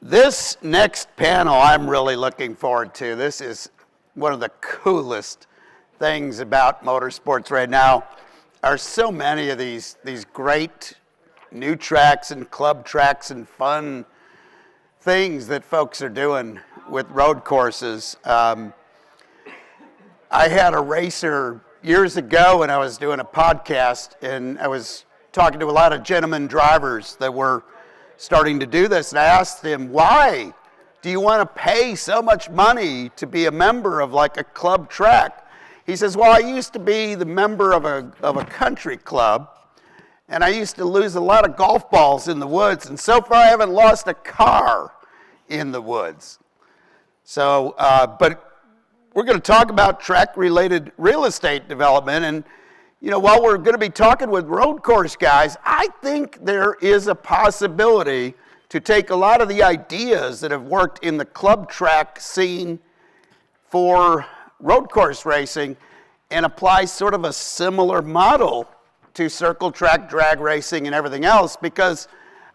This next panel I'm really looking forward to. This is one of the coolest things about motorsports right now. Are so many of these great new tracks and club tracks and fun things that folks are doing with road courses. I had a racer years ago when I was doing a podcast, and I was talking to a lot of gentlemen drivers that were starting to do this, and I asked them, why do you want to pay so much money to be a member of like a club track? He says, well, I used to be the member of a country club, and I used to lose a lot of golf balls in the woods, and so far I haven't lost a car in the woods. So, but we're going to talk about track-related real estate development, and you know, while we're going to be talking with road course guys, I think there is a possibility to take a lot of the ideas that have worked in the club track scene for road course racing and apply sort of a similar model to circle track drag racing and everything else, because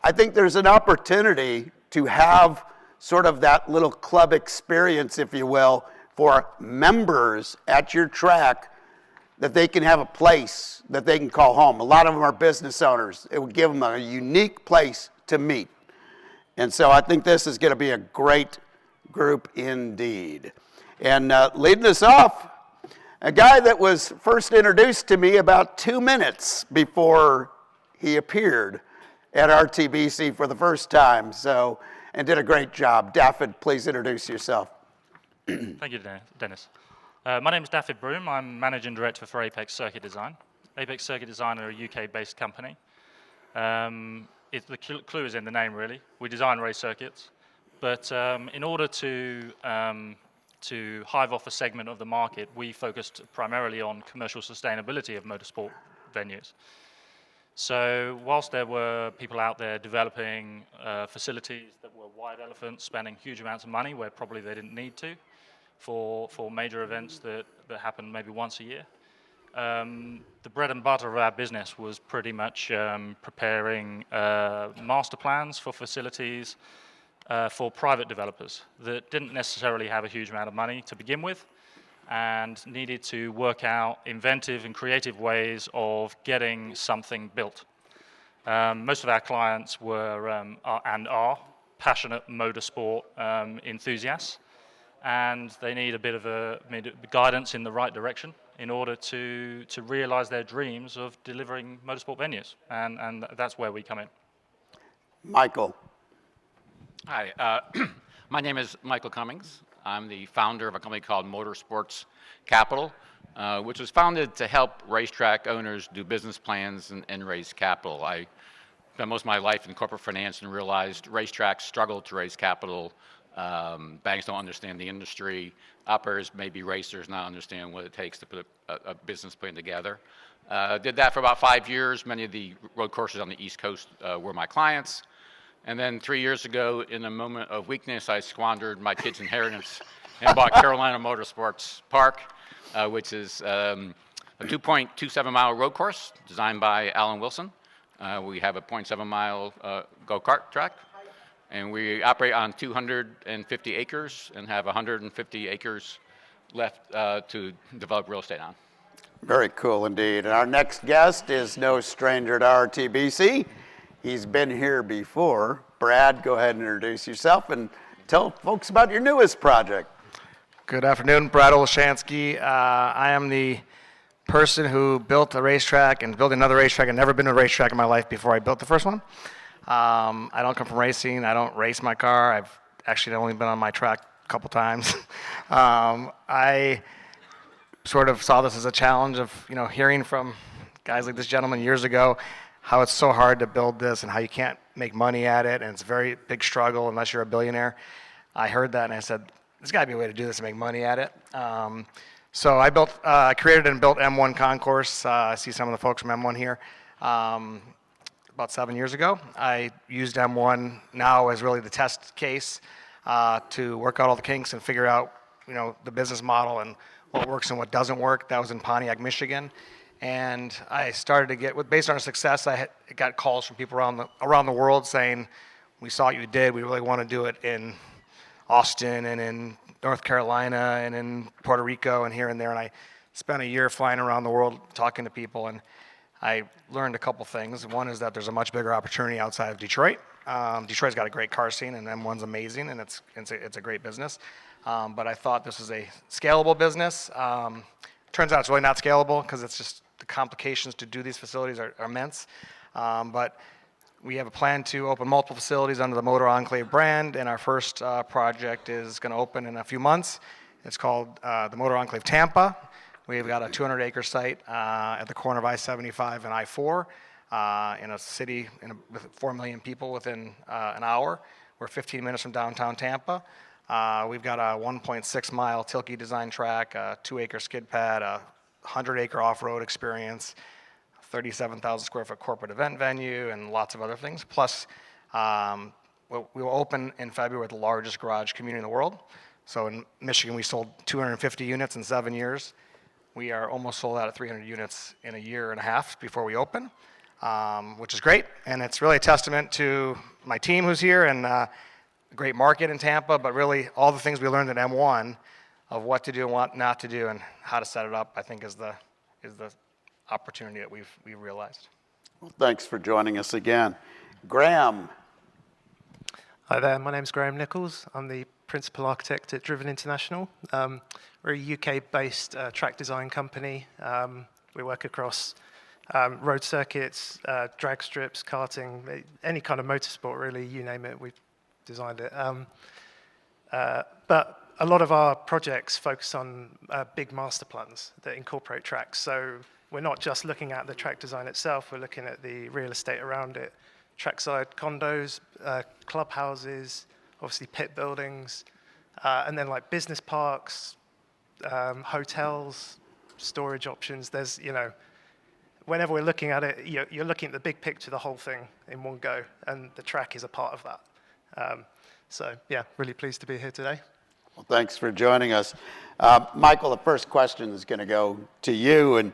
I think there's an opportunity to have sort of that little club experience, if you will, for members at your track, that they can have a place that they can call home. A lot of them are business owners. It would give them a unique place to meet. And so I think this is going to be a great group indeed. And leading us off, a guy that was first introduced to me about 2 minutes before he appeared at RTBC for the first time, and did a great job. Daffyd, please introduce yourself. Thank you, Dennis. My name is Daffyd Broom. I'm Managing Director for Apex Circuit Design. Apex Circuit Design are a UK-based company. The clue is in the name, really. We design race circuits, but in order to hive off a segment of the market, we focused primarily on commercial sustainability of motorsport venues. So whilst there were people out there developing facilities that were wide elephants, spending huge amounts of money where probably they didn't need to, for major events that happen maybe once a year. The bread and butter of our business was pretty much preparing master plans for facilities for private developers that didn't necessarily have a huge amount of money to begin with and needed to work out inventive and creative ways of getting something built. Most of our clients were and are passionate motorsport enthusiasts, and they need a bit of guidance in the right direction in order to realize their dreams of delivering motorsport venues, and that's where we come in. Michael. Hi, my name is Michael Cummings. I'm the founder of a company called Motorsports Capital, which was founded to help racetrack owners do business plans and raise capital. I spent most of my life in corporate finance and realized racetracks struggle to raise capital. Banks don't understand the industry. Operators, maybe racers, not understand what it takes to put a business plan together. Did that for about 5 years. Many of the road courses on the East Coast were my clients. And then 3 years ago, in a moment of weakness, I squandered my kids' inheritance and bought Carolina Motorsports Park, which is a 2.27 mile road course designed by Alan Wilson. We have a 0.7 mile go-kart track. And we operate on 250 acres and have 150 acres left to develop real estate on. Very cool indeed. And our next guest is no stranger to RTBC. He's been here before. Brad, go ahead and introduce yourself and tell folks about your newest project. Good afternoon, Brad Olshansky. I am the person who built a racetrack and built another racetrack. I've never been to a racetrack in my life before I built the first one. I don't come from racing. I don't race my car. I've actually only been on my track a couple times. I sort of saw this as a challenge of, hearing from guys like this gentleman years ago how it's so hard to build this and how you can't make money at it, and it's a very big struggle unless you're a billionaire. I heard that and I said, there's got to be a way to do this and make money at it. So I created and built M1 Concourse. I see some of the folks from M1 here. About 7 years ago. I used M1 now as really the test case to work out all the kinks and figure out, the business model and what works and what doesn't work. That was in Pontiac, Michigan. And I started to get, based on our success, I got calls from people around the world saying, we saw what you did. We really want to do it in Austin and in North Carolina and in Puerto Rico and here and there. And I spent a year flying around the world talking to people, and I learned a couple things. One is that there's a much bigger opportunity outside of Detroit. Detroit's got a great car scene, and M1's amazing, and it's a great business. But I thought this was a scalable business. Turns out it's really not scalable because it's just the complications to do these facilities are immense. But we have a plan to open multiple facilities under the Motor Enclave brand, and our first project is going to open in a few months. It's called the Motor Enclave Tampa. We've got a 200-acre site at the corner of I-75 and I-4 in a city with 4 million people within an hour. We're 15 minutes from downtown Tampa. We've got a 1.6-mile Tilke design track, a 2-acre skid pad, a 100-acre off-road experience, 37,000 square foot corporate event venue, and lots of other things. Plus, we will open in February with the largest garage community in the world. So in Michigan, we sold 250 units in 7 years. We are almost sold out at 300 units in a year and a half before we open, which is great. And it's really a testament to my team who's here and a great market in Tampa, but really all the things we learned at M1 of what to do and what not to do and how to set it up, I think is the opportunity that we've realized. Well, thanks for joining us again. Graham. Hi there, my name's Graham Nichols. I'm the principal architect at Driven International. We're a UK-based track design company. We work across road circuits, drag strips, karting, any kind of motorsport really, you name it, we've designed it. But a lot of our projects focus on big master plans that incorporate tracks. So we're not just looking at the track design itself, we're looking at the real estate around it, trackside condos, clubhouses, obviously pit buildings, and then like business parks, hotels, storage options. There's, whenever we're looking at it, you're looking at the big picture, the whole thing in one go, and the track is a part of that. So yeah, really pleased to be here today. Well, thanks for joining us. Michael, the first question is going to go to you, and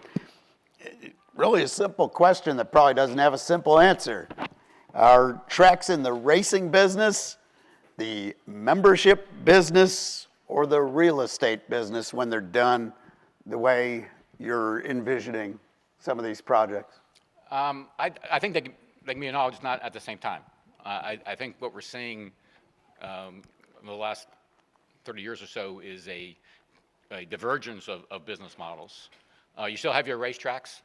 really a simple question that probably doesn't have a simple answer. Are tracks in the racing business, the membership business, or the real estate business when they're done the way you're envisioning some of these projects? I think they can be involved, just not at the same time. I think what we're seeing in the last 30 years or so is a divergence of business models. You still have your racetracks,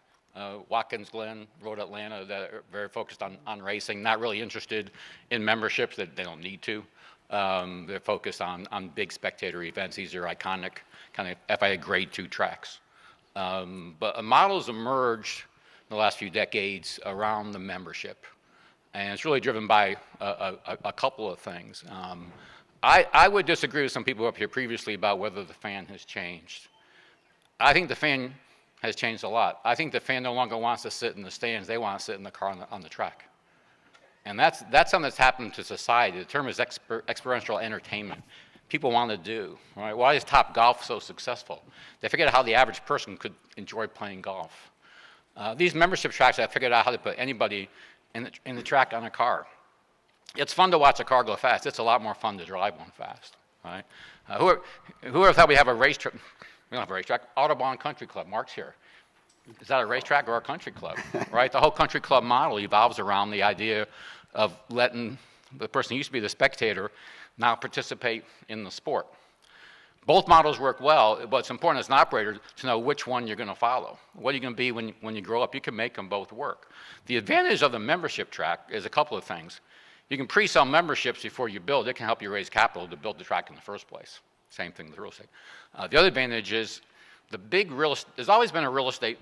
Watkins Glen, Road Atlanta, that are very focused on racing, not really interested in memberships, that they don't need to. They're focused on big spectator events. These are iconic kind of FIA Grade 2 tracks. But a model's emerged in the last few decades around the membership. And it's really driven by a couple of things. I would disagree with some people up here previously about whether the fan has changed. I think the fan has changed a lot. I think the fan no longer wants to sit in the stands. They want to sit in the car on the track. And that's something that's happened to society. The term is experiential entertainment. People want to do, right? Why is Top Golf so successful? They figured out how the average person could enjoy playing golf. These membership tracks, I figured out how to put anybody in the track on a car. It's fun to watch a car go fast. It's a lot more fun to drive one fast, right? Whoever thought we have a racetrack? We don't have a racetrack. Audubon Country Club. Mark's here. Is that a racetrack or a country club, right? The whole country club model evolves around the idea of letting the person who used to be the spectator now participate in the sport. Both models work well, but it's important as an operator to know which one you're going to follow. What are you going to be when you grow up? You can make them both work. The advantage of the membership track is a couple of things. You can pre-sell memberships before you build. It can help you raise capital to build the track in the first place. Same thing with real estate. The other advantage is the big real estate. There's always been a real estate.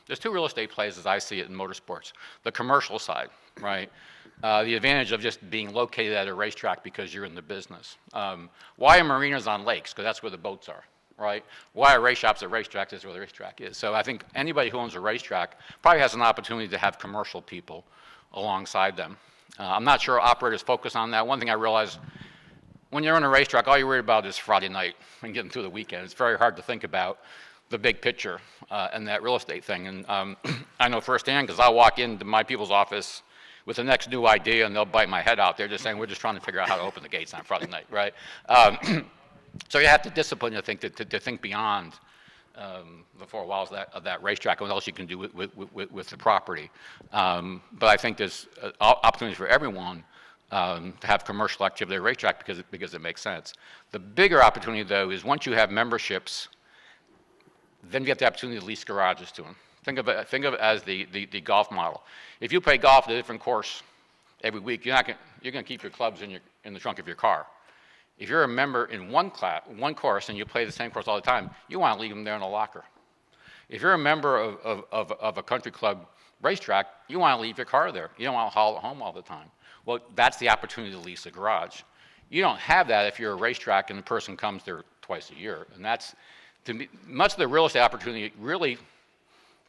There's two real estate plays as I see it in motorsports. The commercial side, right? The advantage of just being located at a racetrack because you're in the business. Why are marinas on lakes? Because that's where the boats are, right? Why are race shops at racetracks? That's where the racetrack is. So I think anybody who owns a racetrack probably has an opportunity to have commercial people alongside them. I'm not sure operators focus on that. One thing I realized, when you're on a racetrack, all you're worried about is Friday night and getting through the weekend. It's very hard to think about the big picture and that real estate thing. And I know firsthand because I walk into my people's office with the next new idea, and they'll bite my head out. They're just saying, we're just trying to figure out how to open the gates on Friday night, right? So you have to discipline your think to think beyond the four walls of that racetrack and what else you can do with the property. But I think there's opportunities for everyone to have commercial activity at a racetrack because it makes sense. The bigger opportunity, though, is once you have memberships, then you get the opportunity to lease garages to them. Think of it as the golf model. If you play golf at a different course every week, you're going to keep your clubs in the trunk of your car. If you're a member in one course and you play the same course all the time, you want to leave them there in a locker. If you're a member of a country club racetrack, you want to leave your car there. You don't want to haul it home all the time. Well, that's the opportunity to lease a garage. You don't have that if you're a racetrack and the person comes there twice a year. And that's, to me, much of the real estate opportunity really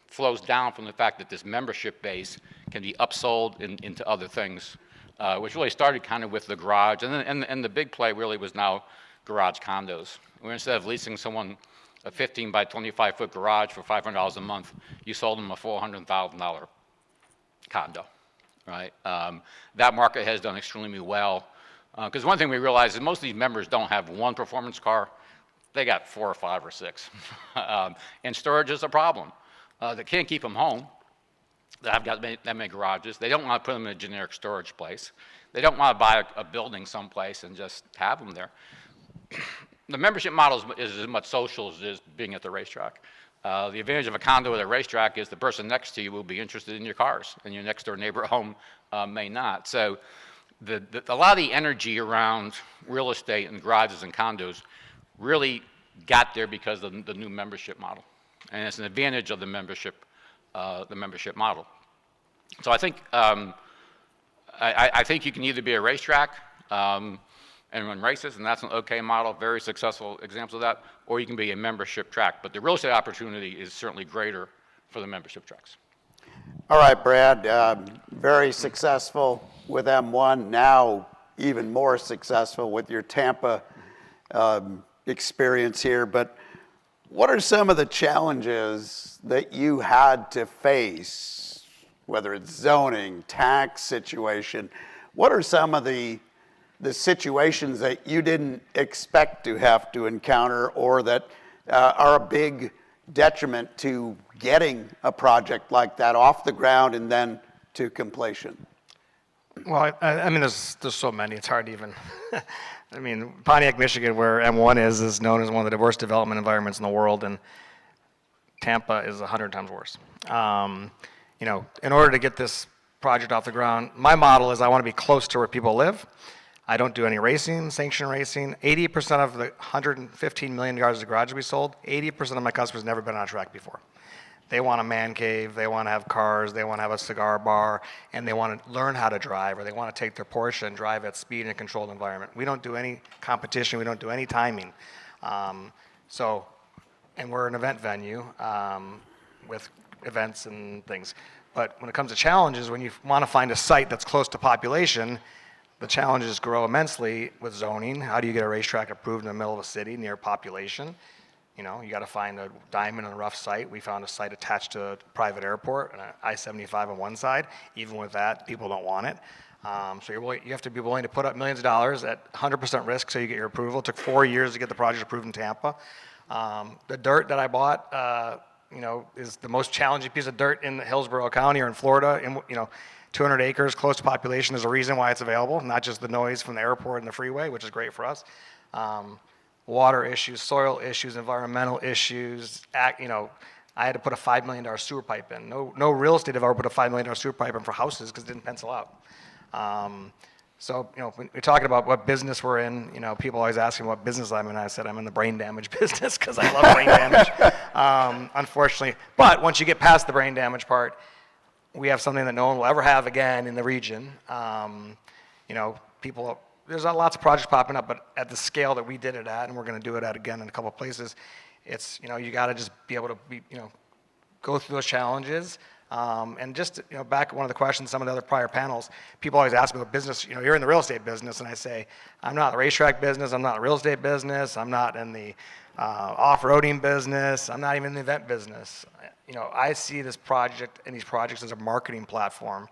flows down from the fact that this membership base can be upsold into other things, which really started kind of with the garage. And the big play really was now garage condos, where instead of leasing someone a 15 by 25 foot garage for $500 a month, you sold them a $400,000 condo, right? That market has done extremely well. Because one thing we realize is most of these members don't have one performance car. They got 4 or 5 or 6. And storage is a problem. They can't keep them home. I've got that many garages. They don't want to put them in a generic storage place. They don't want to buy a building someplace and just have them there. The membership model is as much social as it is being at the racetrack. The advantage of a condo at a racetrack is the person next to you will be interested in your cars, and your next door neighbor at home may not. So a lot of the energy around real estate and garages and condos really got there because of the new membership model. And it's an advantage of the membership model. So I think I think you can either be a racetrack and run races, and that's an okay model, very successful examples of that, or you can be a membership track. But the real estate opportunity is certainly greater for the membership tracks. All right, Brad, very successful with M1, now even more successful with your Tampa experience here. But what are some of the challenges that you had to face, whether it's zoning, tax situation? What are some of the situations that you didn't expect to have to encounter, or that are a big detriment to getting a project like that off the ground and then to completion? Well, I mean, there's so many. It's hard to even. I mean, Pontiac, Michigan, where M1 is known as one of the worst development environments in the world, and Tampa is 100 times worse. You know, in order to get this project off the ground, my model is I want to be close to where people live. I don't do any racing, sanctioned racing. 80% of the 115 million yards of garage we sold, 80% of my customers never been on a track before. They want a man cave, they want to have cars, they want to have a cigar bar, and they want to learn how to drive, or they want to take their Porsche and drive at speed in a controlled environment. We don't do any competition, we don't do any timing. And we're an event venue with events and things. But when it comes to challenges, when you want to find a site that's close to population, the challenges grow immensely with zoning. How do you get a racetrack approved in the middle of a city near population? You know, you got to find a diamond in a rough site. We found a site attached to a private airport and an I-75 on one side. Even with that, people don't want it. So you have to be willing to put up millions of dollars at 100% risk so you get your approval. It took 4 years to get the project approved in Tampa. The dirt that I bought, is the most challenging piece of dirt in Hillsborough County or in Florida. 200 acres, close to population. There's a reason why it's available, not just the noise from the airport and the freeway, which is great for us. Water issues, soil issues, environmental issues. I had to put a $5 million sewer pipe in. No real estate developer put a $5 million sewer pipe in for houses because it didn't pencil out. When we're talking about what business we're in, people always ask me what business I'm in. I said I'm in the brain damage business because I love brain damage, unfortunately. But once you get past the brain damage part, we have something that no one will ever have again in the region. There's lots of projects popping up, but at the scale that we did it at, and we're going to do it at again in a couple of places, it's, you got to just be able to go through those challenges. And just, back at one of the questions, some of the other prior panels, people always ask me what business, you're in the real estate business, and I say, I'm not in the racetrack business, I'm not in the real estate business, I'm not in the off-roading business, I'm not even in the event business. I see this project and these projects as a marketing platform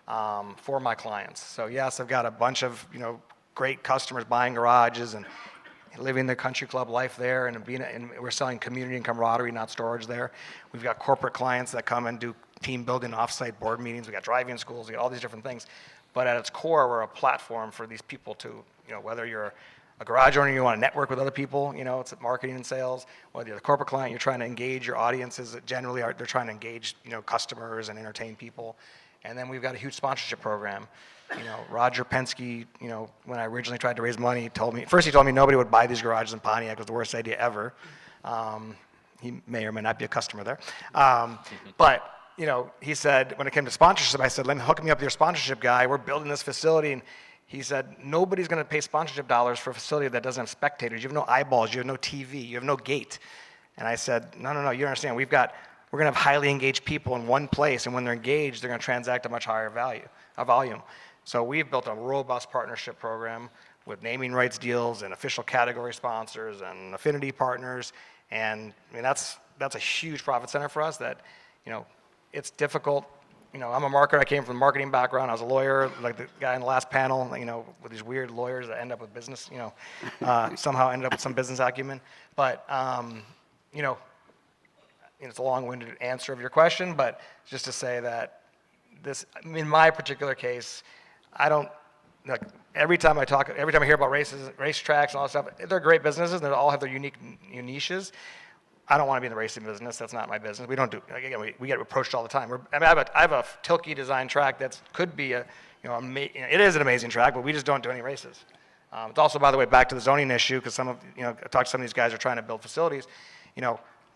for my clients. So yes, I've got a bunch of great customers buying garages and living the country club life there, and we're selling community and camaraderie, not storage there. We've got corporate clients that come and do team building, offsite board meetings. We got driving schools. We got all these different things. But at its core, we're a platform for these people to, whether you're a garage owner, you want to network with other people, it's marketing and sales. Whether you're a corporate client, you're trying to engage your audiences that generally they're trying to engage, customers and entertain people. And then we've got a huge sponsorship program. Roger Penske, when I originally tried to raise money, he told me nobody would buy these garages in Pontiac. It was the worst idea ever. He may or may not be a customer there. But, he said, when it came to sponsorship, I said, hook me up with your sponsorship guy. We're building this facility. And he said, nobody's going to pay sponsorship dollars for a facility that doesn't have spectators. You have no eyeballs. You have no TV. You have no gate. And I said, no, you don't understand. We're going to have highly engaged people in one place. And when they're engaged, they're going to transact a much higher volume. So we've built a robust partnership program with naming rights deals and official category sponsors and affinity partners. And that's a huge profit center for us that, it's difficult. I'm a marketer. I came from a marketing background. I was a lawyer, like the guy in the last panel, with these weird lawyers that end up with business, somehow end up with some business acumen. But, it's a long-winded answer of your question, but just to say that in my particular case, I don't, every time I hear about races, racetracks and all that stuff, they're great businesses and they all have their unique niches. I don't want to be in the racing business. That's not my business. We don't do, again, we get approached all the time. I have a Tilke design track that could be it is an amazing track, but we just don't do any races. It's also, by the way, back to the zoning issue, because I talked to some of these guys who are trying to build facilities.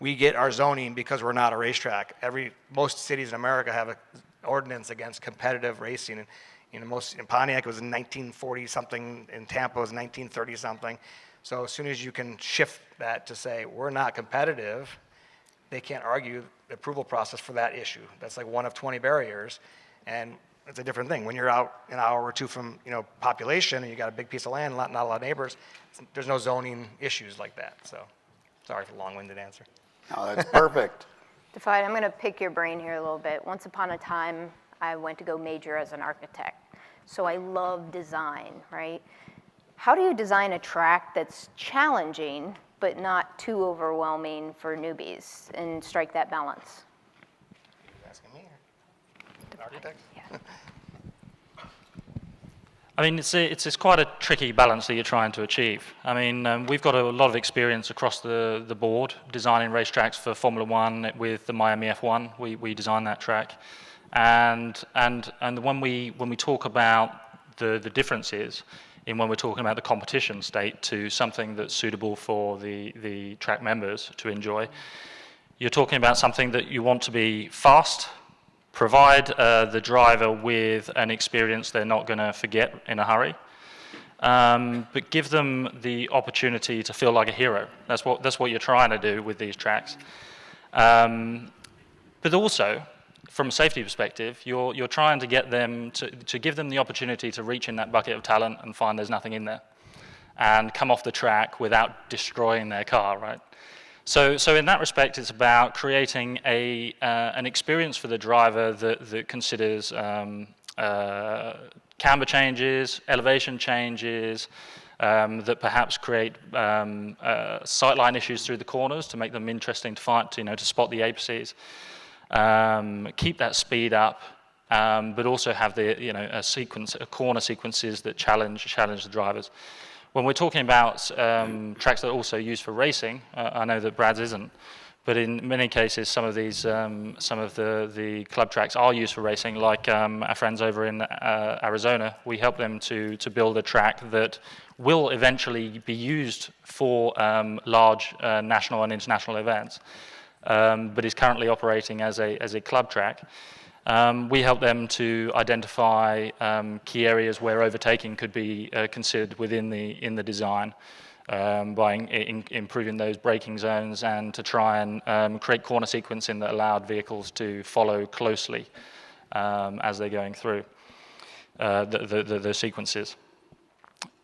We get our zoning because we're not a racetrack. Most cities in America have an ordinance against competitive racing. And, in Pontiac it was in 1940 something, in Tampa it was 1930 something. So as soon as you can shift that to say we're not competitive, they can't argue the approval process for that issue. That's like one of 20 barriers, and it's a different thing. When you're out an hour or two from population and you got a big piece of land, not a lot of neighbors, there's no zoning issues like that. So sorry for the long-winded answer. No, that's perfect. Defied, I'm going to pick your brain here a little bit. Once upon a time, I went to go major as an architect. So I love design, right? How do you design a track that's challenging but not too overwhelming for newbies and strike that balance? You're asking me or architect? Yeah. I mean, it's quite a tricky balance that you're trying to achieve. I mean, we've got a lot of experience across the board designing racetracks for Formula One with the Miami F1. We designed that track, and when we talk about the differences in when we're talking about the competition state to something that's suitable for the track members to enjoy, you're talking about something that you want to be fast. Provide the driver with an experience they're not going to forget in a hurry, but give them the opportunity to feel like a hero. That's what you're trying to do with these tracks. But also, from a safety perspective, you're trying to get them to give them the opportunity to reach in that bucket of talent and find there's nothing in there, and come off the track without destroying their car, right? So in that respect, it's about creating an experience for the driver that considers camber changes, elevation changes, that perhaps create sightline issues through the corners to make them interesting to find, to spot the apeces. Keep that speed up, but also have a corner sequences that challenge the drivers. When we're talking about tracks that are also used for racing, I know that Brad's isn't, but in many cases, some of the club tracks are used for racing. Like our friends over in Arizona, we help them to build a track that will eventually be used for large national and international events, but is currently operating as a club track. We help them to identify key areas where overtaking could be considered within the design, by improving those braking zones, and to try and create corner sequencing that allowed vehicles to follow closely as they're going through the sequences.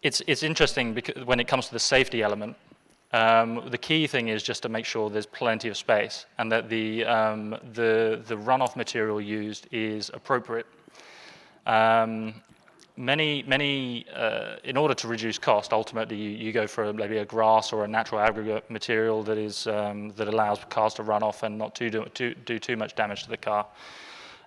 It's interesting because when it comes to the safety element, the key thing is just to make sure there's plenty of space and that the runoff material used is appropriate. In order to reduce cost, ultimately you go for maybe a grass or a natural aggregate material that is that allows cars to run off and not do too much damage to the car.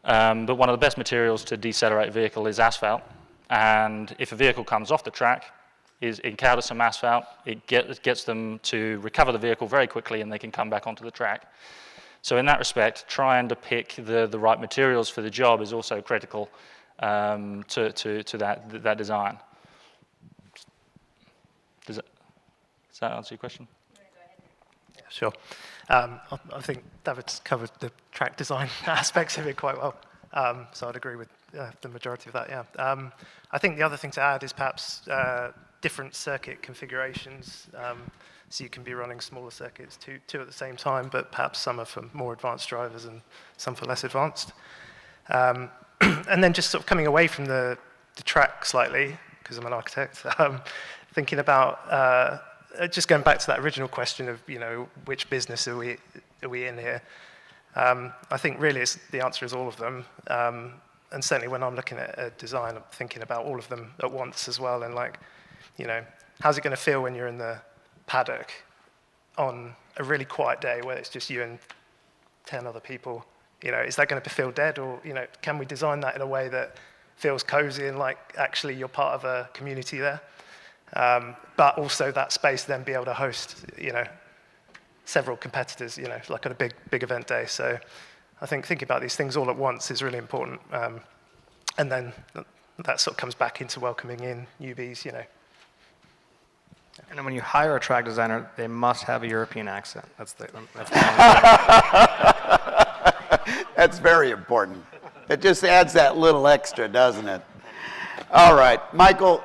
But one of the best materials to decelerate a vehicle is asphalt. And if a vehicle comes off the track, encounters some asphalt, it gets them to recover the vehicle very quickly, and they can come back onto the track. So in that respect, trying to pick the right materials for the job is also critical to that design. Does that answer your question? Yeah, sure. I think David's covered the track design aspects of it quite well. So I'd agree with the majority of that, yeah. I think the other thing to add is perhaps different circuit configurations. So you can be running smaller circuits, two at the same time, but perhaps some are for more advanced drivers and some for less advanced. And then just sort of coming away from the track slightly, because I'm an architect, thinking about just going back to that original question of, which business are we in here? I think really the answer is all of them. And certainly when I'm looking at a design, I'm thinking about all of them at once as well. And how's it going to feel when you're in the paddock on a really quiet day where it's just you and 10 other people? Is that going to feel dead, or can we design that in a way that feels cozy and like actually you're part of a community there? But also that space then be able to host, several competitors, like on a big event day. So I think thinking about these things all at once is really important. And then that sort of comes back into welcoming in newbies, And then when you hire a track designer, they must have a European accent. That's That's very important. It just adds that little extra, doesn't it? All right, Michael,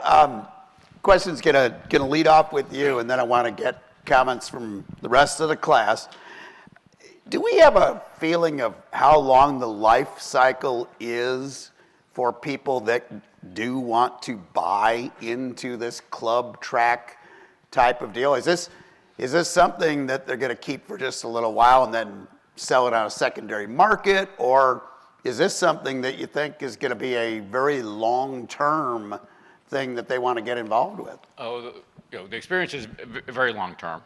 question's gonna lead off with you, and then I want to get comments from the rest of the class. Do we have a feeling of how long the life cycle is for people that do want to buy into this club track type of deal? Is this something that they're going to keep for just a little while and then sell it on a secondary market, or is this something that you think is going to be a very long-term thing that they want to get involved with? Oh, the experience is very long-term.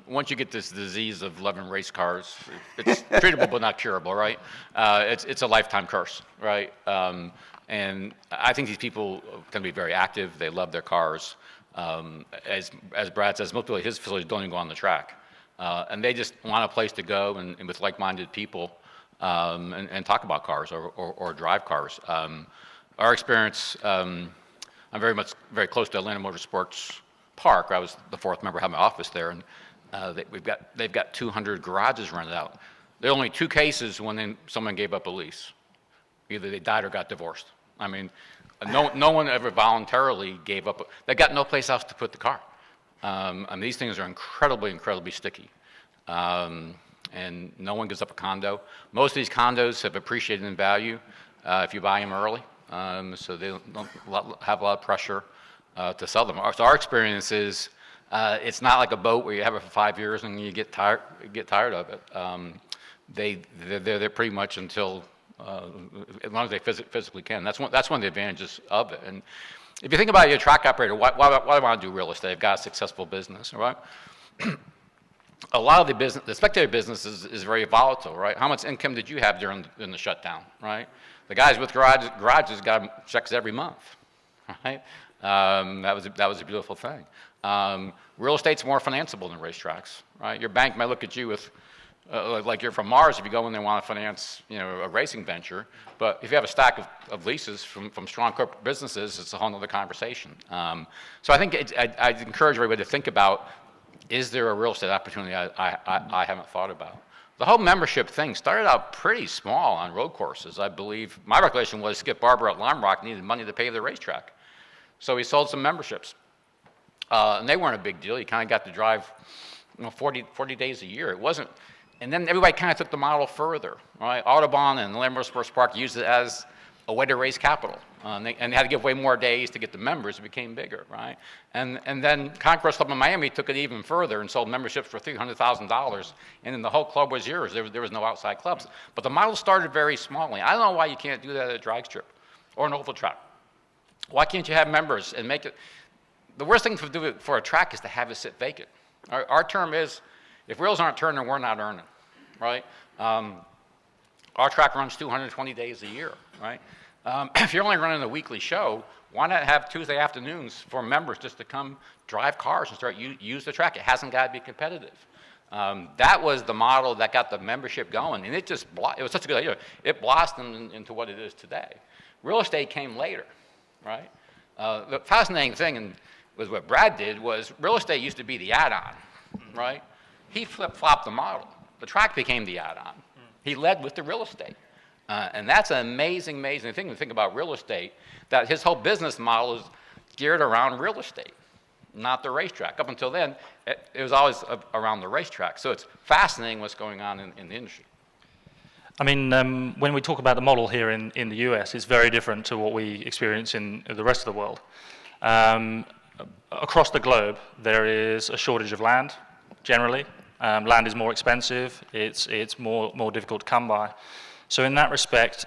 Once you get this disease of loving race cars, it's treatable but not curable, right? It's a lifetime curse, right? And I think these people can be very active. They love their cars. As Brad says, most people at his facilities don't even go on the track. And they just want a place to go and with like-minded people and talk about cars or drive cars. Our experience, I'm very close to Atlanta Motorsports Park. I was the fourth member, had my office there, and they've got 200 garages rented out. There are only two cases when someone gave up a lease. Either they died or got divorced. I mean, no one ever voluntarily gave up. They got no place else to put the car. I mean, these things are incredibly sticky. And no one gives up a condo. Most of these condos have appreciated in value if you buy them early. So they don't have a lot of pressure to sell them. So our experience is it's not like a boat where you have it for 5 years and you get tired of it. They're there pretty much until as long as they physically can. That's one of the advantages of it. And if you think about it, you're a track operator, why do I want to do real estate? I've got a successful business, all right? A lot of the spectator business is very volatile, right? How much income did you have during the shutdown, right? The guys with garages got checks every month, right? That was a beautiful thing. Real estate's more financeable than racetracks, right? Your bank might look at you with like you're from Mars if you go in there and want to finance, a racing venture. But if you have a stack of leases from strong corporate businesses, it's a whole other conversation. So I think I'd encourage everybody to think about, is there a real estate opportunity I haven't thought about? The whole membership thing started out pretty small on road courses. I believe, my recollection was Skip Barber at Lime Rock needed money to pay the racetrack. So he sold some memberships. And they weren't a big deal. You kind of got to drive 40 days a year. It wasn't. And then everybody kind of took the model further, right? Audubon and Atlanta Motorsports Park used it as a way to raise capital. And they had to give away more days to get the members. It became bigger, right? And then Conquest Club in Miami took it even further and sold memberships for $300,000. And then the whole club was yours. There was no outside clubs. But the model started very smallly. I don't know why you can't do that at a drag strip. or an oval track. Why can't you have members and make it? The worst thing to do for a track is to have it sit vacant. Our term is, if wheels aren't turning, we're not earning, right? Our track runs 220 days a year, right? If you're only running a weekly show, why not have Tuesday afternoons for members just to come drive cars and start use the track? It hasn't got to be competitive. That was the model that got the membership going, and it was such a good idea. It blossomed into what it is today. Real estate came later, right? The fascinating thing was what Brad did was real estate used to be the add-on, right? He flip-flopped the model. The track became the add-on. He led with the real estate. And that's an amazing, amazing thing to think about real estate, that his whole business model is geared around real estate, not the racetrack. Up until then, it was always around the racetrack. So it's fascinating what's going on in the industry. I mean, when we talk about the model here in the US, it's very different to what we experience in the rest of the world. Across the globe, there is a shortage of land, generally. Land is more expensive, it's more difficult to come by. So in that respect,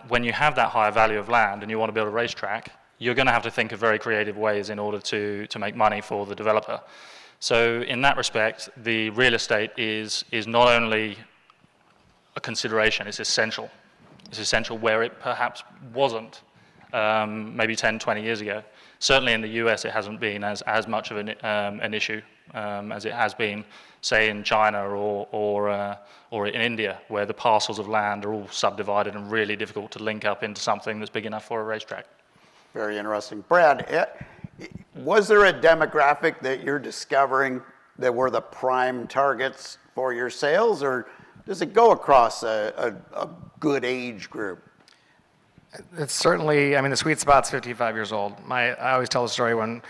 when you have that higher value of land and you want to build a racetrack, you're going to have to think of very creative ways in order to make money for the developer. So in that respect, the real estate is not only a consideration, it's essential. It's essential where it perhaps wasn't maybe 10, 20 years ago. Certainly in the US, it hasn't been as much of an issue as it has been, say, in China or in India, where the parcels of land are all subdivided and really difficult to link up into something that's big enough for a racetrack. Very interesting. Brad, was there a demographic that you're discovering that were the prime targets for your sales, or does it go across a good age group? It's certainly, I mean, the sweet spot's 55 years old. I always tell the story when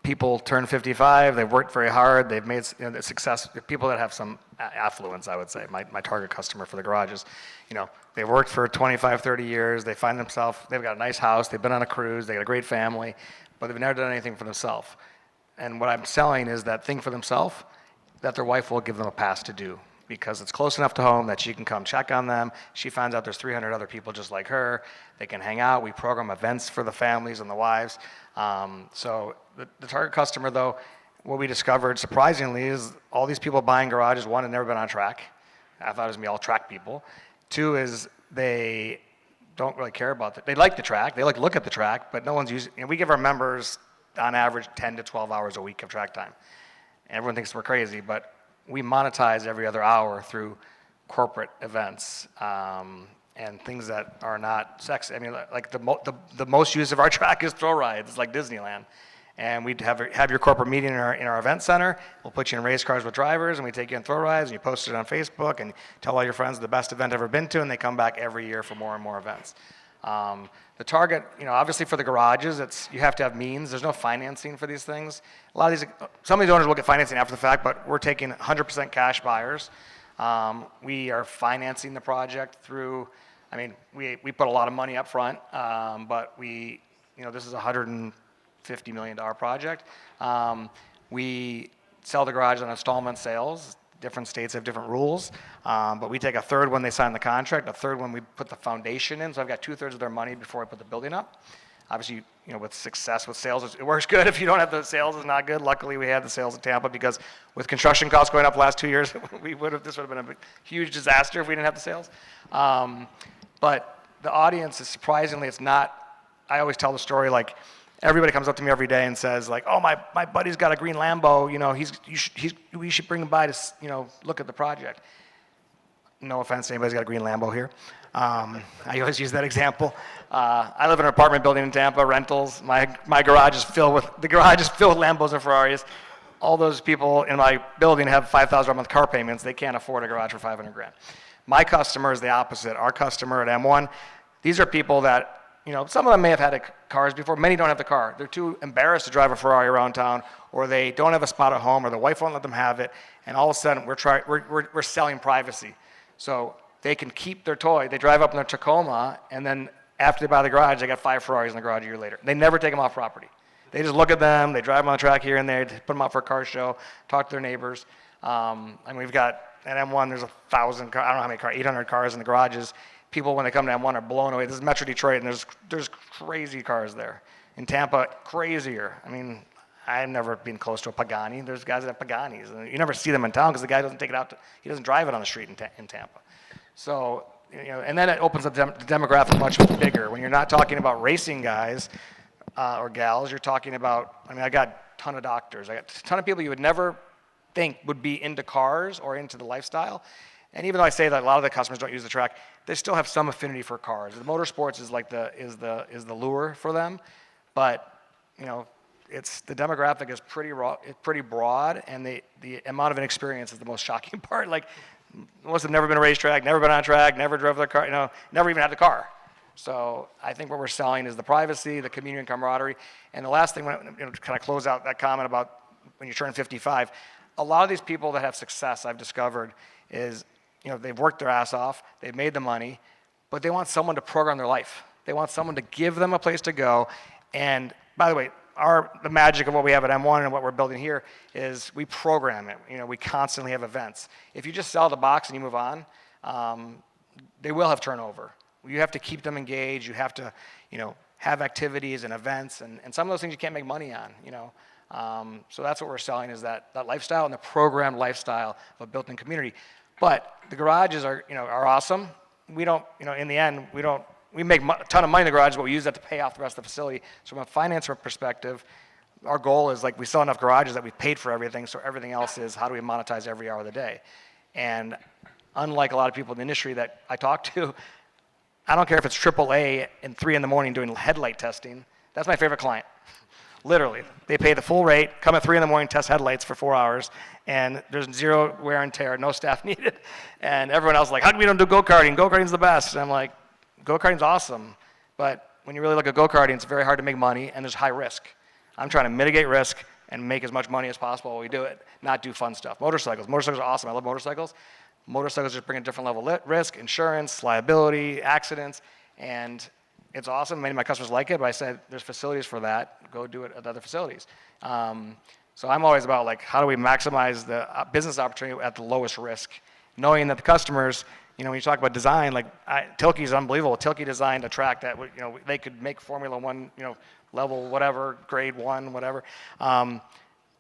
people turn 55, they've worked very hard, they've made the success, people that have some affluence, I would say, my target customer for the garages, they've worked for 25, 30 years, they find themselves, they've got a nice house, they've been on a cruise, they got a great family, but they've never done anything for themselves. And what I'm selling is that thing for themselves that their wife will give them a pass to do, because it's close enough to home that she can come check on them. She finds out there's 300 other people just like her. They can hang out. We program events for the families and the wives. So the target customer, though, what we discovered surprisingly is all these people buying garages, one, had never been on track. I thought it was going to be all track people. Two is they don't really care about it. They like the track. They like to look at the track, but no one's using it. We give our members, on average, 10 to 12 hours a week of track time. And everyone thinks we're crazy, but we monetize every other hour through corporate events and things that are not sexy. I mean, like the most use of our track is throw rides. It's like Disneyland. And we'd have your corporate meeting in our event center. We'll put you in race cars with drivers, and we take you on throw rides, and you post it on Facebook, and tell all your friends the best event ever been to, and they come back every year for more and more events. The target, obviously for the garages, you have to have means. There's no financing for these things. Some of these owners will get financing after the fact, but we're taking 100% cash buyers. We are financing the project through, we put a lot of money up front, but this is a $150 million project. We sell the garage on installment sales. Different states have different rules, but we take a third when they sign the contract, a third when we put the foundation in. So I've got 2/3 of their money before I put the building up. Obviously, with success with sales, it works good. If you don't have the sales, it's not good. Luckily, we had the sales in Tampa, because with construction costs going up the last 2 years, this would have been a huge disaster if we didn't have the sales. But the audience is surprisingly, it's not. I always tell the story like, everybody comes up to me every day and says, like, oh, my buddy's got a green Lambo, we should bring him by to, look at the project. No offense to anybody's got a green Lambo here. I always use that example. I live in an apartment building in Tampa, rentals. My garage is filled with Lambos and Ferraris. All those people in my building have $5,000 a month car payments. They can't afford a garage for $500,000. My customer is the opposite. Our customer at M1, these are people that, some of them may have had cars before. Many don't have the car. They're too embarrassed to drive a Ferrari around town, or they don't have a spot at home, or the wife won't let them have it. And all of a sudden, we're selling privacy. So they can keep their toy. They drive up in their Tacoma, and then after they buy the garage, they got 5 Ferraris in the garage a year later. They never take them off property. They just look at them. They drive them on the track here and there, put them out for a car show, talk to their neighbors. And we've got at M1, there's 1,000 cars. I don't know how many cars, 800 cars in the garages. people when they come to M1 are blown away. This is Metro Detroit, and there's crazy cars there. In Tampa, crazier. I mean, I've never been close to a Pagani. There's guys that have Paganis, and you never see them in town because the guy doesn't take it out. He doesn't drive it on the street in Tampa. So, and then it opens up the demographic much bigger. When you're not talking about racing guys or gals, you're talking about. I mean, I got a ton of doctors. I got a ton of people you would never think would be into cars or into the lifestyle. And even though I say that a lot of the customers don't use the track, they still have some affinity for cars. The motorsports is like the lure for them, but it's the demographic is pretty broad, and the amount of inexperience is the most shocking part. Like most have never been a racetrack, never been on track, never drove their car, never even had the car. So I think what we're selling is the privacy, the community and camaraderie. And the last thing, to kind of close out that comment about when you turn 55, a lot of these people that have success, I've discovered, is they've worked their ass off, they've made the money, but they want someone to program their life. They want someone to give them a place to go. And by the way, the magic of what we have at M1 and what we're building here is we program it. We constantly have events. If you just sell the box and you move on, they will have turnover. You have to keep them engaged. You have to, have activities and events, and some of those things you can't make money on. So that's what we're selling is that lifestyle and the programmed lifestyle of a built-in community. But the garages are awesome. We don't, in the end, we make a ton of money in the garage, but we use that to pay off the rest of the facility. So from a finance perspective, our goal is we sell enough garages that we've paid for everything, so everything else is how do we monetize every hour of the day. And unlike a lot of people in the industry that I talk to, I don't care if it's AAA and 3 in the morning doing headlight testing. That's my favorite client. Literally, they pay the full rate, come at 3 in the morning, test headlights for 4 hours, and there's zero wear and tear, no staff needed. And everyone else is like, how come we don't do go-karting? Go-karting's the best. And I'm like, go-karting's awesome, but when you really look at go-karting, it's very hard to make money, and there's high risk. I'm trying to mitigate risk and make as much money as possible while we do it, not do fun stuff. Motorcycles are awesome. I love motorcycles. Motorcycles just bring a different level of risk, insurance, liability, accidents, and it's awesome. Many of my customers like it, but I said there's facilities for that. Go do it at other facilities. So I'm always about how do we maximize the business opportunity at the lowest risk, knowing that the customers, when you talk about design, Tilke's unbelievable. Tilke designed a track that they could make Formula One, level whatever, grade 1, whatever.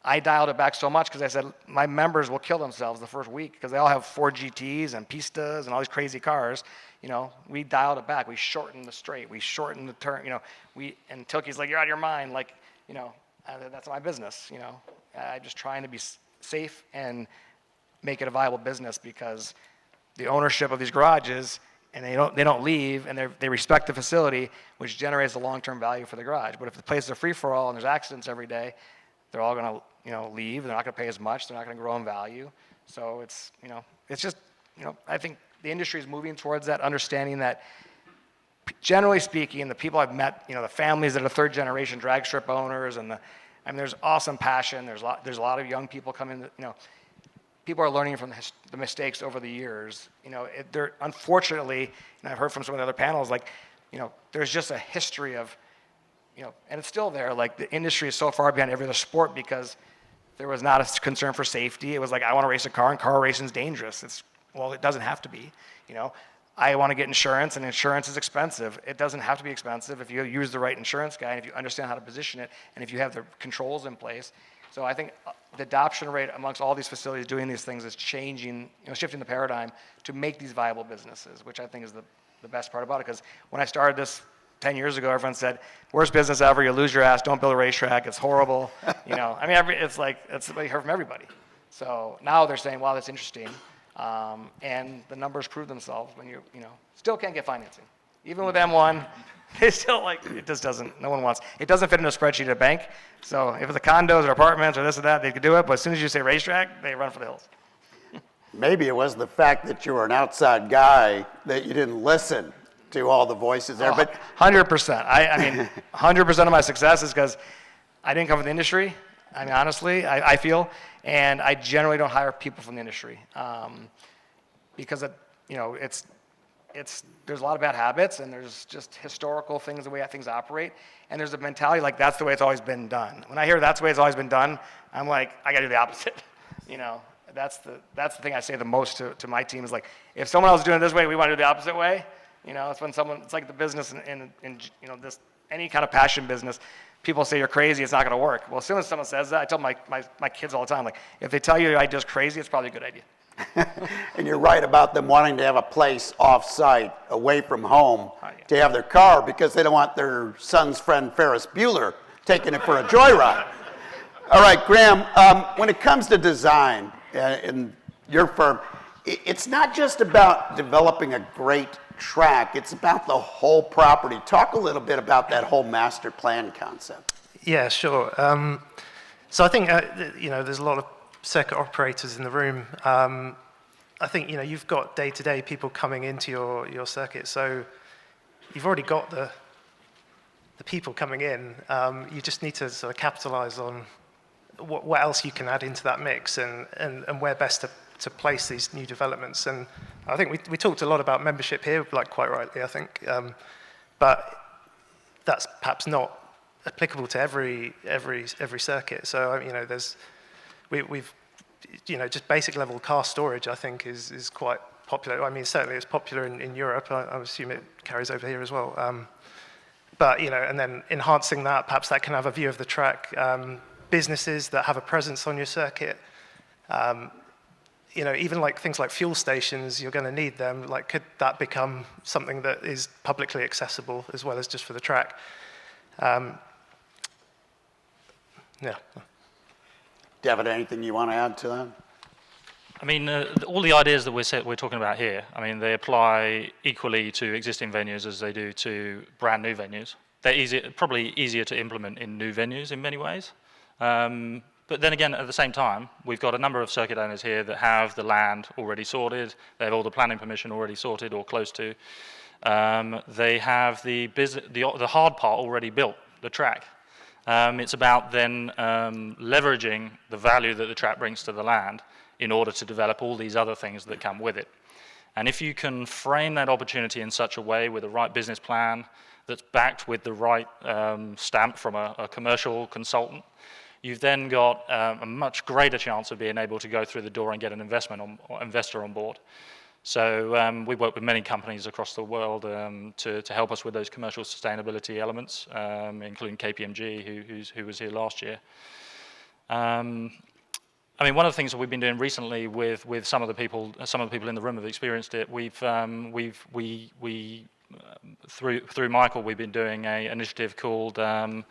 I dialed it back so much because I said my members will kill themselves the first week because they all have 4 GTs and Pistas and all these crazy cars. We dialed it back. We shortened the straight. We shortened the turn. And Tilke's like, you're out of your mind. That's my business. I'm just trying to be safe and make it a viable business because the ownership of these garages, and they don't leave, and they respect the facility, which generates a long-term value for the garage. But if the place is a free-for-all and there's accidents every day, they're all going to leave. They're not going to pay as much. They're not going to grow in value. So it's just I think the industry is moving towards that, understanding that generally speaking, the people I've met, the families that are third-generation drag strip owners, and there's awesome passion. There's a lot of young people coming. People are learning from the mistakes over the years. They're unfortunately, and I've heard from some of the other panels, there's just a history of, and it's still there. The industry is so far behind every other sport because there was not a concern for safety. It was I want to race a car, and car racing is dangerous. It doesn't have to be. I want to get insurance, and insurance is expensive. It doesn't have to be expensive if you use the right insurance guy, and if you understand how to position it, and if you have the controls in place. So I think the adoption rate amongst all these facilities doing these things is changing, shifting the paradigm to make these viable businesses, which I think is the best part about it. Because when I started this 10 years ago, everyone said, worst business ever, you lose your ass, don't build a racetrack, it's horrible. It's what you heard from everybody. So now they're saying, wow, that's interesting. And the numbers prove themselves when you still can't get financing. Even with M1, they still it just doesn't, no one wants, it doesn't fit in a spreadsheet at a bank. So if it's the condos or apartments or this or that, they could do it, but as soon as you say racetrack, they run for the hills. Maybe it was the fact that you were an outside guy that you didn't listen to all the voices there. But 100%. I mean, 100% of my success is because I didn't come from the industry. Honestly, I feel, and I generally don't hire people from the industry because there's a lot of bad habits, and there's just historical things, the way things operate, and there's a mentality that's the way it's always been done. When I hear that's the way it's always been done, I'm like, I gotta do the opposite. That's the thing I say the most to my team is if someone else is doing it this way, we want to do it the opposite way. You know, it's when someone, it's like the business in you know, this, any kind of passion business, people say you're crazy, it's not going to work. Well, as soon as someone says that, I tell my kids all the time, like, if they tell you your idea's crazy, it's probably a good idea. And you're right about them wanting to have a place off-site, away from home, to have their car because they don't want their son's friend Ferris Bueller taking it for a joyride. All right, Graham, when it comes to design in your firm, it's not just about developing a great track, it's about the whole property. Talk a little bit about that whole master plan concept. Yeah, sure. So I think, you know, there's a lot of circuit operators in the room. I think, you know, you've got day-to-day people coming into your circuit, so you've already got the people coming in. You just need to sort of capitalize on what else you can add into that mix and where best to place these new developments. And I think we talked a lot about membership here, like quite rightly, I think. But that's perhaps not applicable to every circuit. So, you know, we've you know, just basic level car storage, I think, is quite popular. I mean, certainly it's popular in Europe. I assume it carries over here as well. But, you know, and then enhancing that, perhaps that can have a view of the track. Businesses that have a presence on your circuit, you know, even like things like fuel stations, you're going to need them. Like, could that become something that is publicly accessible as well as just for the track? Yeah. David, anything you want to add to that? I mean, all the ideas that we're talking about here, I mean, they apply equally to existing venues as they do to brand new venues. They're probably easier to implement in new venues in many ways. But then again, at the same time, we've got a number of circuit owners here that have the land already sorted, they have all the planning permission already sorted or close to. They have the hard part already built, the track. It's about then leveraging the value that the track brings to the land in order to develop all these other things that come with it. And if you can frame that opportunity in such a way with the right business plan that's backed with the right stamp from a commercial consultant, you've then got a much greater chance of being able to go through the door and get an investor on board. So we work with many companies across the world to help us with those commercial sustainability elements, including KPMG, who was here last year. I mean, one of the things that we've been doing recently with some of the people in the room have experienced it. Through Michael, we've been doing an initiative called the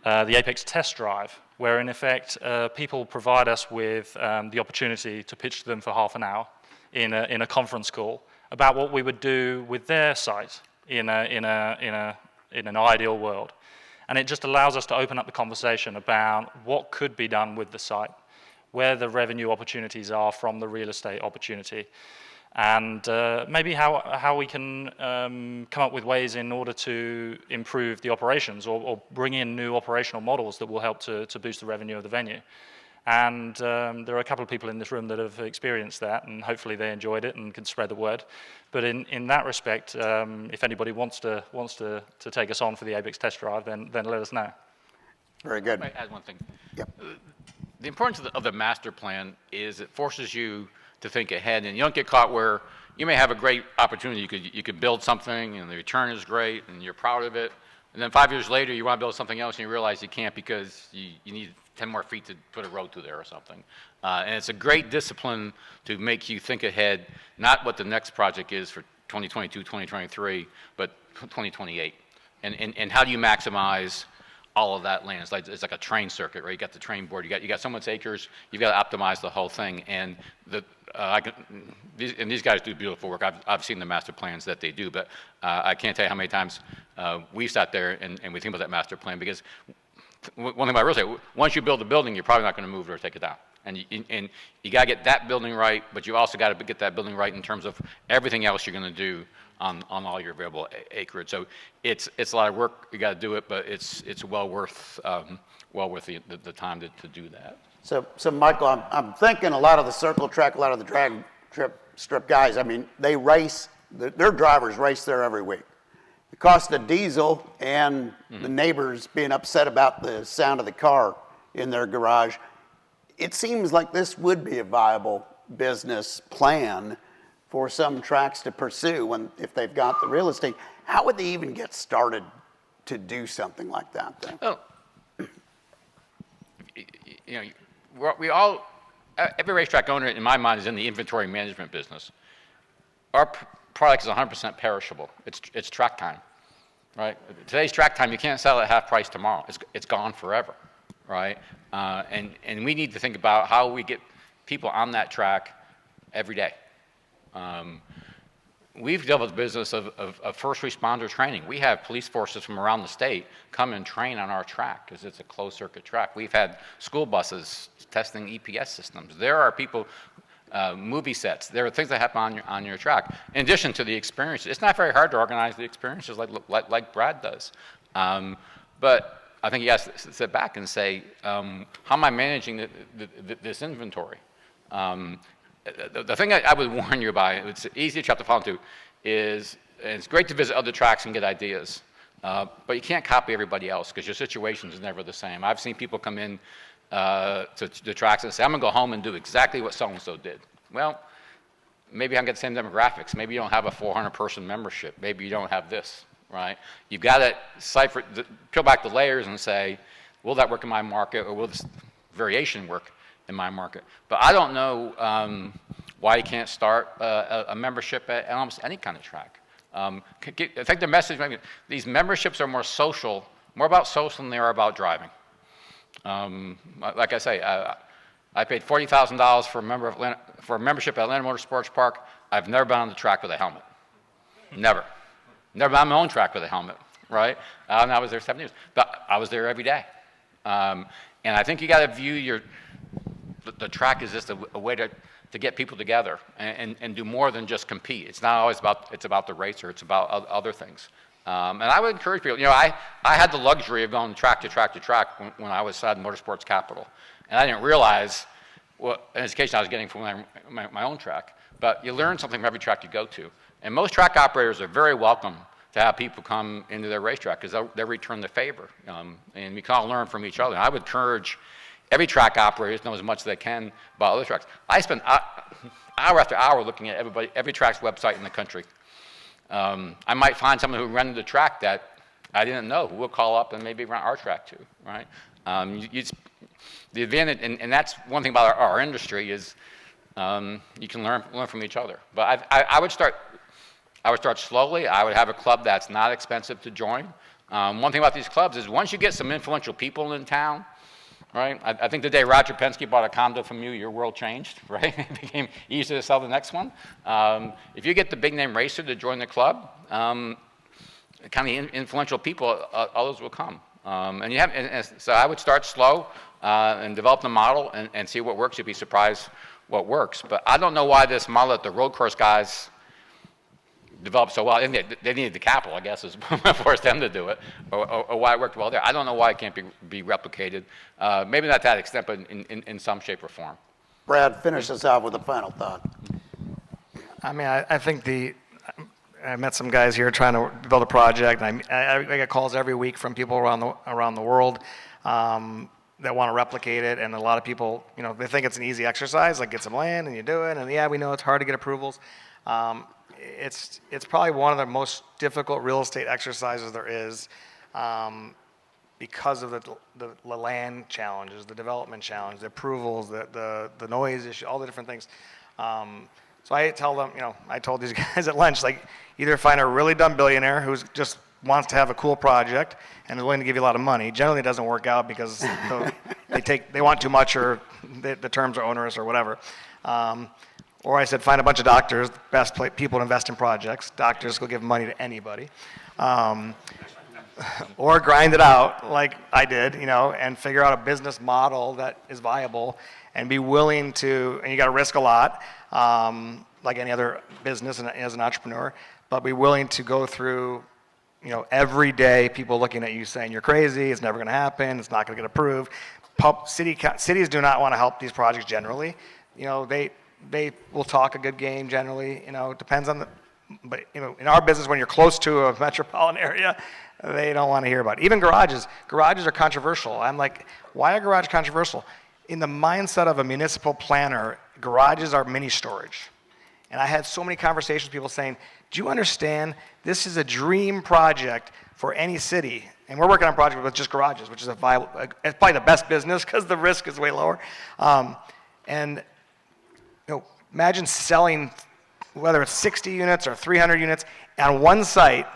Apex Test Drive, where in effect people provide us with the opportunity to pitch to them for half an hour in a conference call about what we would do with their site in an ideal world. And it just allows us to open up the conversation about what could be done with the site, where the revenue opportunities are from the real estate opportunity, and maybe how we can come up with ways in order to improve the operations or bring in new operational models that will help to boost the revenue of the venue. And there are a couple of people in this room that have experienced that, and hopefully they enjoyed it and can spread the word. But in that respect, if anybody wants to take us on for the Apex Test Drive, then let us know. Very good. I might add one thing. Yep. The importance of the master plan is it forces you to think ahead, and you don't get caught where you may have a great opportunity. You could build something, and the return is great, and you're proud of it. And then 5 years later, you want to build something else, and you realize you can't because you need 10 more feet to put a road through there or something. And it's a great discipline to make you think ahead, not what the next project is for 2022, 2023, but 2028. And how do you maximize all of that land? It's like a train circuit, right? You got the train board, you got so much acres, you've got to optimize the whole thing. And these guys do beautiful work. I've seen the master plans that they do, but I can't tell you how many times we sat there and we think about that master plan, because one thing about real estate, once you build a building, you're probably not going to move it or take it down. And you got to get that building right, but you also got to get that building right in terms of everything else you're going to do on all your available acreage. So it's a lot of work. You got to do it, but it's well worth the time to do that. So Michael, I'm thinking a lot of the circle track, a lot of the drag strip guys, I mean, they race, their drivers race there every week. The cost of diesel and the neighbors being upset about the sound of the car in their garage, it seems like this would be a viable business plan for some tracks to pursue if they've got the real estate. How would they even get started to do something like that then? Well, we all, every racetrack owner in my mind is in the inventory management business. Our product is 100% perishable. It's track time, right? Today's track time, you can't sell it at half price tomorrow. It's gone forever, right? And we need to think about how we get people on that track every day. We've developed a business of first responder training. We have police forces from around the state come and train on our track because it's a closed circuit track. We've had school buses testing EPS systems. There are people, movie sets. There are things that happen on your track. In addition to the experiences, it's not very hard to organize the experiences like Brad does. But I think you have to sit back and say, how am I managing this inventory? The thing I would warn you about, it's easy to fall into, is, and it's great to visit other tracks and get ideas, but you can't copy everybody else because your situation is never the same. I've seen people come in to the tracks and say, I'm going to go home and do exactly what so-and-so did. Well, maybe I can get the same demographics. Maybe you don't have a 400-person membership. Maybe you don't have this, right? You've got to peel back the layers and say, will that work in my market, or will this variation work in my market? But I don't know why you can't start a membership at almost any kind of track. I think the message, maybe these memberships are more about social than they are about driving. Like I say, I paid $40,000 for a membership at Atlanta Motorsports Park. I've never been on the track with a helmet. Never. Never been on my own track with a helmet, right? And I was there 7 years. But I was there every day. And I think you got to view the track is just a way to get people together and do more than just compete. It's not always about the racer. It's about other things. And I would encourage people. I had the luxury of going track to track to track when I was at Motorsports Capital, and I didn't realize what education I was getting from my own track. But you learn something from every track you go to. And most track operators are very welcome to have people come into their racetrack because they'll return the favor. And we can all learn from each other. And I would encourage every track operator to know as much as they can about other tracks. I spend hour after hour looking at every track's website in the country. I might find someone who rented the track that I didn't know, who will call up and maybe run our track too, right? The advantage, and that's one thing about our industry is you can learn from each other. But I would start slowly. I would have a club that's not expensive to join. One thing about these clubs is once you get some influential people in town, right? I think the day Roger Penske bought a condo from you, your world changed, right? It became easier to sell the next one. If you get the big name racer to join the club, kind of influential people, others will come. So I would start slow and develop the model and see what works. You'd be surprised what works. But I don't know why this model that the road course guys developed so well. And they needed the capital, I guess, is what forced them to do it, or why it worked well there. I don't know why it can't be replicated. Maybe not to that extent, but in some shape or form. Brad, finish us out with a final thought. I mean, I think I met some guys here trying to build a project. And I get calls every week from people around the world that want to replicate it. And a lot of people, they think it's an easy exercise, like get some land and you do it. And yeah, we know it's hard to get approvals. It's probably one of the most difficult real estate exercises there is because of the land challenges, the development challenge, the approvals, the noise issue, all the different things. So I tell them, I told these guys at lunch, like, either find a really dumb billionaire who just wants to have a cool project and is willing to give you a lot of money. Generally, it doesn't work out because they want too much, or the terms are onerous or whatever. Or I said, find a bunch of doctors, best people to invest in projects. Doctors will give money to anybody. Or grind it out like I did, and figure out a business model that is viable and be willing to, and you got to risk a lot, like any other business and as an entrepreneur, but be willing to go through, every day people looking at you saying you're crazy, it's never going to happen, it's not going to get approved. Cities do not want to help these projects generally. They will talk a good game generally. It depends on but in our business, when you're close to a metropolitan area, they don't want to hear about it. Even garages are controversial. I'm like, why are garages controversial? In the mindset of a municipal planner, garages are mini storage. And I had so many conversations with people saying, do you understand this is a dream project for any city? And we're working on projects with just garages, which is it's probably the best business because the risk is way lower. And imagine selling, whether it's 60 units or 300 units, on one site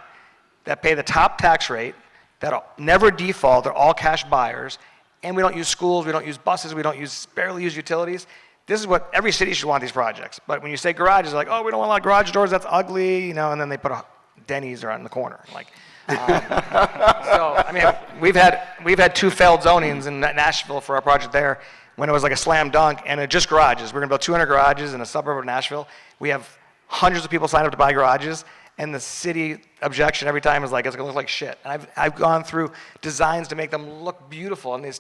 that pay the top tax rate, that never default, they're all cash buyers, and we don't use schools, we don't use buses, we don't barely use utilities. This is what every city should want these projects. But when you say garages, they're like, oh, we don't want a lot of garage doors, that's ugly, and then they put a Denny's around the corner. So, I mean, we've had 2 failed zonings in Nashville for our project there when it was like a slam dunk, and it just garages. We're gonna build 200 garages in a suburb of Nashville. We have hundreds of people sign up to buy garages, and the city objection every time is like, it's gonna look like shit. And I've gone through designs to make them look beautiful, and they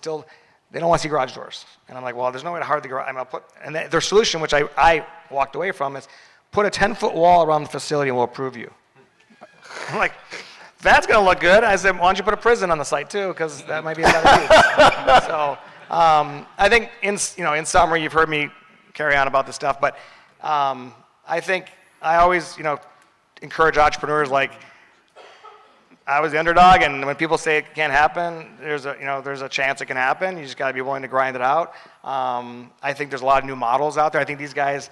don't want to see garage doors. And I'm like, well, there's no way to hide the garage. And their solution, which I walked away from, is put a 10-foot wall around the facility and we'll approve you. I'm like, that's gonna look good. I said, why don't you put a prison on the site too, because that might be a better use. So I think in summary, you've heard me carry on about this stuff, but I think I always encourage entrepreneurs, like, I was the underdog, and when people say it can't happen, there's a chance it can happen. You just got to be willing to grind it out. I think there's a lot of new models out there. I think these guys,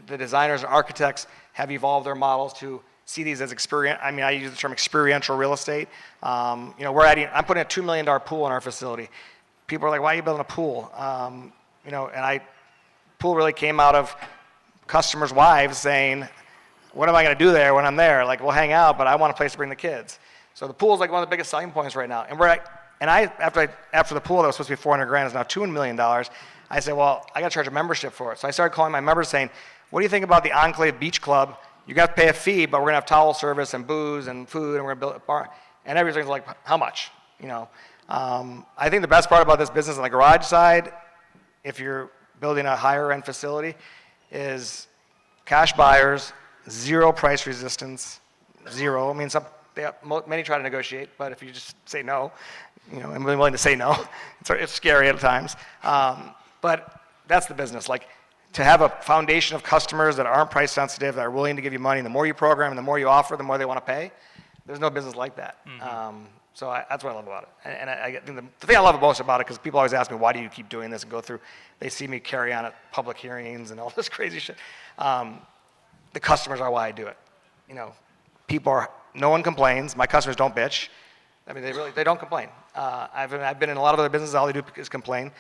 the designers and architects, have evolved their models to see these as experience. I mean, I use the term experiential real estate. I'm putting a $2 million pool in our facility. People are like, why are you building a pool? Pool really came out of customers' wives saying, what am I going to do there when I'm there? Like, we'll hang out, but I want a place to bring the kids. So the pool is like one of the biggest selling points right now. And after the pool that was supposed to be $400,000 is now $2 million. I said, well, I got to charge a membership for it. So I started calling my members saying, what do you think about the Enclave Beach Club? You got to pay a fee, but we're going to have towel service and booze and food, and we're going to build a bar. And everybody's like, how much? I think the best part about this business on the garage side, if you're building a higher end facility, is cash buyers, zero price resistance, zero. I mean, many try to negotiate, but if you just say no, I'm willing to say no. It's scary at times. But that's the business. Like, to have a foundation of customers that aren't price sensitive, that are willing to give you money, and the more you program and the more you offer, the more they want to pay. There's no business like that. Mm-hmm. That's what I love about it. And I think the thing I love most about it, because people always ask me, why do you keep doing this and go through, they see me carry on at public hearings and all this crazy shit. The customers are why I do it. No one complains. My customers don't bitch. I mean, they don't complain. I've been in a lot of other businesses, all they do is complain.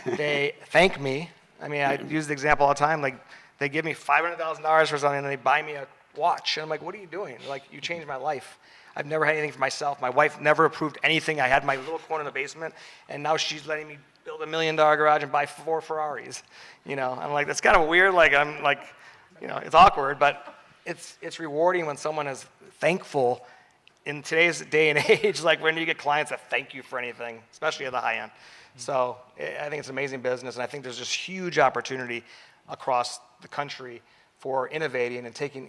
They thank me. I mean, I use the example all the time. Like, they give me $500,000 for something, and they buy me a watch. And I'm like, what are you doing? They're like, you changed my life. I've never had anything for myself. My wife never approved anything. I had my little corner in the basement, and now she's letting me build $1 million garage and buy 4 Ferraris. I'm like, that's kind of weird. Like, I'm like, it's awkward, but it's rewarding when someone is thankful in today's day and age. Like, when you get clients that thank you for anything, especially at the high end. So I think it's an amazing business, and I think there's just huge opportunity across the country for innovating and taking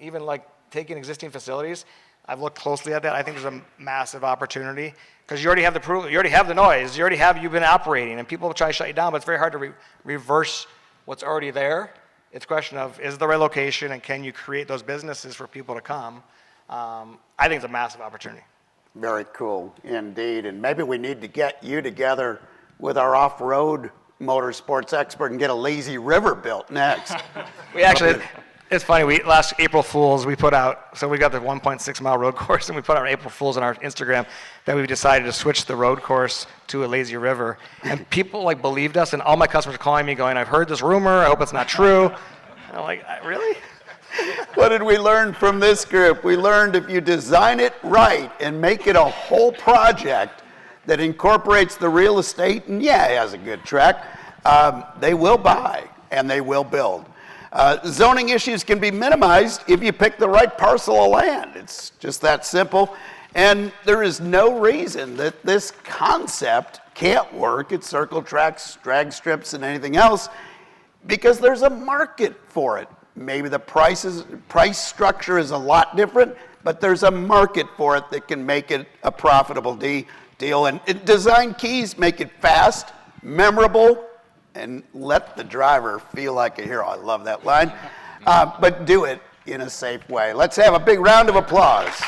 existing facilities. I've looked closely at that. I think there's a massive opportunity because you already have the proof, you already have the noise, you've been operating, and people will try to shut you down, but it's very hard to reverse what's already there. It's a question of, is it the right location, and can you create those businesses for people to come? I think it's a massive opportunity. Very cool indeed. And maybe we need to get you together with our off-road motorsports expert and get a lazy river built next. We actually, it's funny, last April Fools, we got the 1.6 mile road course, and we put out April Fools on our Instagram that we decided to switch the road course to a lazy river. And people believed us, and all my customers are calling me going, I've heard this rumor, I hope it's not true. And I'm like, really? What did we learn from this group? We learned if you design it right and make it a whole project that incorporates the real estate, and it has a good track, they will buy and they will build. Zoning issues can be minimized if you pick the right parcel of land. It's just that simple. And there is no reason that this concept can't work at circle tracks, drag strips, and anything else, because there's a market for it. Maybe the price structure is a lot different, but there's a market for it that can make it a profitable deal. And design keys make it fast, memorable, and let the driver feel like a hero. I love that line. But do it in a safe way. Let's have a big round of applause.